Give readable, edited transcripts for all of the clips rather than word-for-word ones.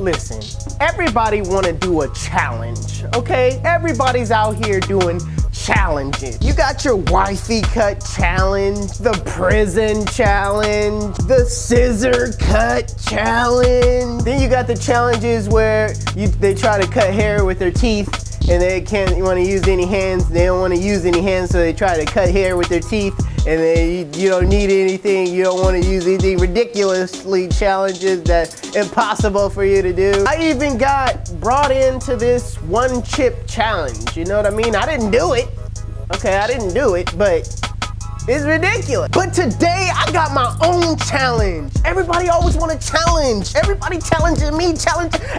Listen, everybody want to do a challenge, okay? Everybody's out here doing challenges. You got your wifey cut challenge, the prison challenge, the scissor cut challenge. Then you got the challenges where they try to cut hair with their teeth and they can't want to use any hands. They don't want to use any hands, so they try to cut hair with their teeth. And you don't need anything, you don't want to use anything ridiculously challenges that's impossible for you to do. I even got brought into this one chip challenge, you know what I mean? I didn't do it, okay, I didn't do it, but it's ridiculous. But today I got my own challenge. Everybody always want to challenge. Everybody challenging me,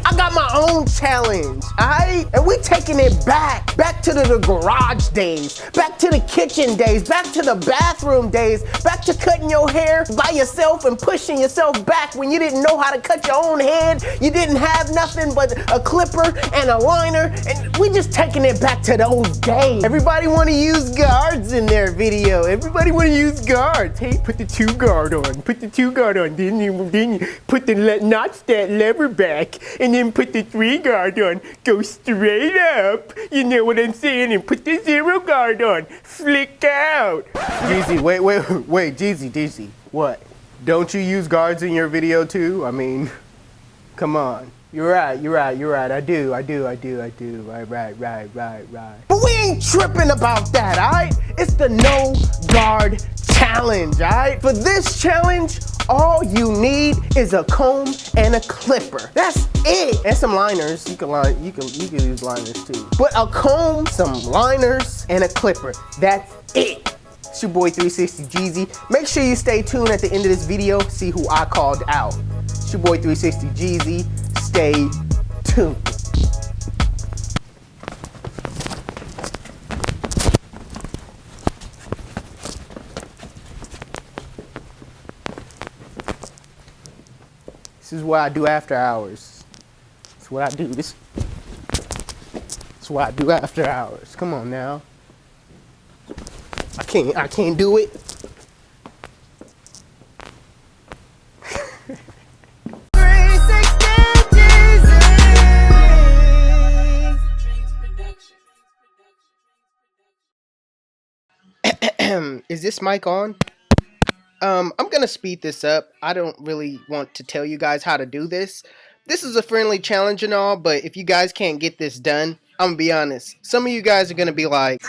I got my own challenge, all right? And we taking it back to the garage days, back to the kitchen days, back to the bathroom days, back to cutting your hair by yourself and pushing yourself back when you didn't know how to cut your own head. You didn't have nothing but a clipper and a liner, and we just taking it back to those days. Everybody want to use guards in their video. Everybody want to use guards. Hey, put the 2 guard on. Put the 2 guard on. Then you put the notch that lever back, and then put the 3 guard on. Go straight up. You know what I'm saying? And put the 0 guard on. Flick out. Jeezy, wait, Jeezy. What? Don't you use guards in your video too? I mean, come on. You're right. I do. Right. But we ain't tripping about that, all right? It's the no guard challenge, all right? For this challenge, all you need is a comb and a clipper. That's it. And some liners. You can use liners too. But a comb, some liners, and a clipper. That's it. It's your boy 360 Jeezy. Make sure you stay tuned at the end of this video, see who I called out. It's your boy 360 Jeezy. Stay tuned. This is what I do after hours. This is what I do. This is what I do after hours. Come on now. I can't do it. Is this mic on? I'm gonna speed this up. I don't really want to tell you guys how to do this. This is a friendly challenge and all, but if you guys can't get this done, I'm gonna be honest. Some of you guys are gonna be like,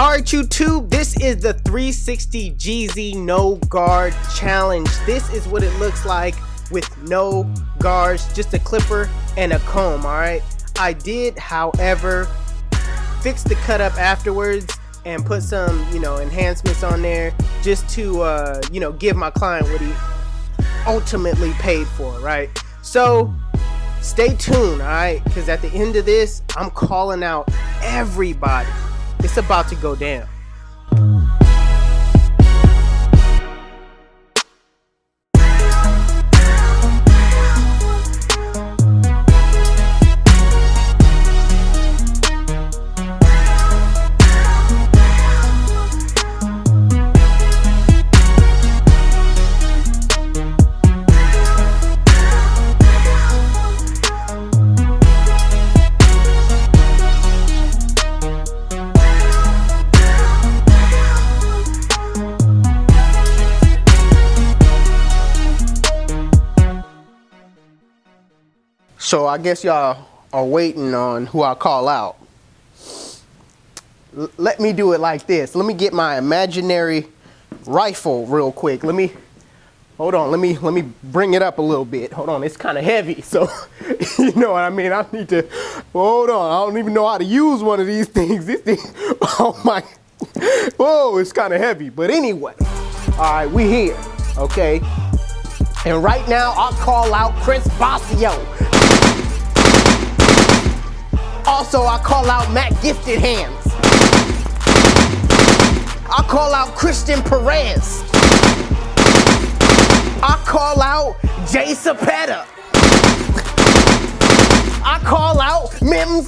Alright YouTube, this is the 360 Jeezy no guard challenge. This is what it looks like with no guards, just a clipper and a comb, alright? I did, however, fix the cut up afterwards and put some, enhancements on there just to, give my client what he ultimately paid for, right? So stay tuned, alright? Because at the end of this, I'm calling out everybody. It's about to go down. So I guess y'all are waiting on who I call out. Let me do it like this. Let me get my imaginary rifle real quick. Hold on. Let me bring it up a little bit. Hold on. It's kind of heavy, so you know what I mean. I need to. Hold on. I don't even know how to use one of these things. This thing. Oh my. Whoa, it's kind of heavy. But anyway, all right, we here. Okay. And right now, I'll call out Chris Bossio. Also, I call out Matt Gifted Hands. I call out Christian Perez. I call out Jay Cepeda. I call out Mim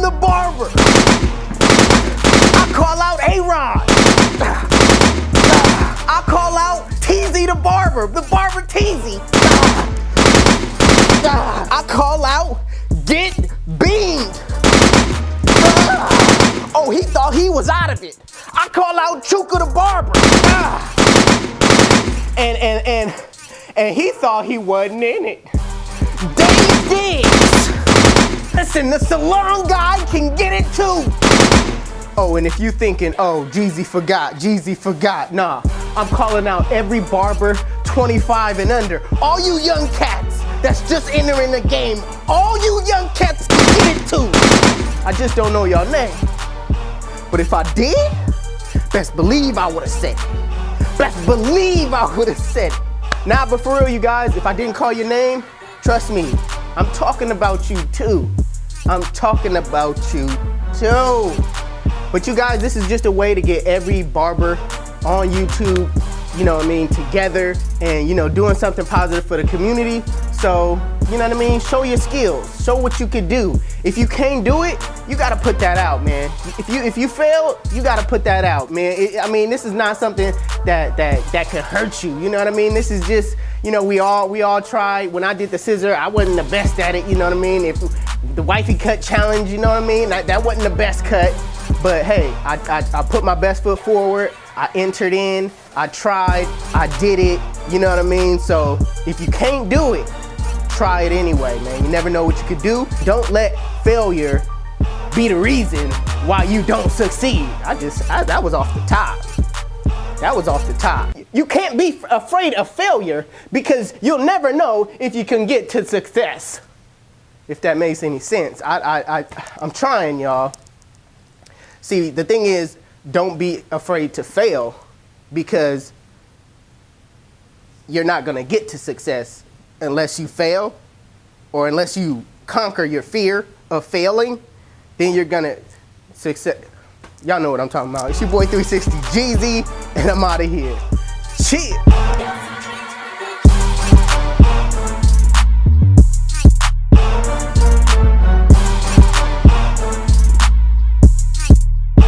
the Barber. I call out A-Rod. I call out Teezy the Barber Teezy. I call out Get Beamed. Oh, he thought he was out of it. I call out Chuka the Barber. And he thought he wasn't in it. Dave Diggs. Listen, the salon guy can get it too. Oh, and if you thinking, oh, Jeezy forgot. Nah, I'm calling out every barber 25 and under. All you young cats that's just entering the game, all you young cats can get it too. I just don't know your name. But if I did, best believe I would have said it. Best believe I would have said it. Nah, but for real, you guys, if I didn't call your name, trust me, I'm talking about you too. I'm talking about you too. But you guys, this is just a way to get every barber on YouTube, together and, doing something positive for the community. So, show your skills, show what you could do. If you can't do it, you gotta put that out, man. If you fail, you gotta put that out, man. This is not something that can hurt you, you know what I mean? This is just, we all tried. When I did the scissor, I wasn't the best at it, you know what I mean? If the wifey cut challenge, you know what I mean? That wasn't the best cut, but hey, I put my best foot forward. I entered in, I tried, I did it, you know what I mean? So if you can't do it, try it anyway, man. You never know what you could do. Don't let failure be the reason why you don't succeed. That was off the top. That was off the top. You can't be afraid of failure because you'll never know if you can get to success. If that makes any sense. I'm trying, y'all. See, the thing is, don't be afraid to fail because you're not gonna get to success unless you fail or unless you conquer your fear of failing, then you're gonna success. Y'all know what I'm talking about. It's your boy 360 Jeezy and I'm out of here. Chill.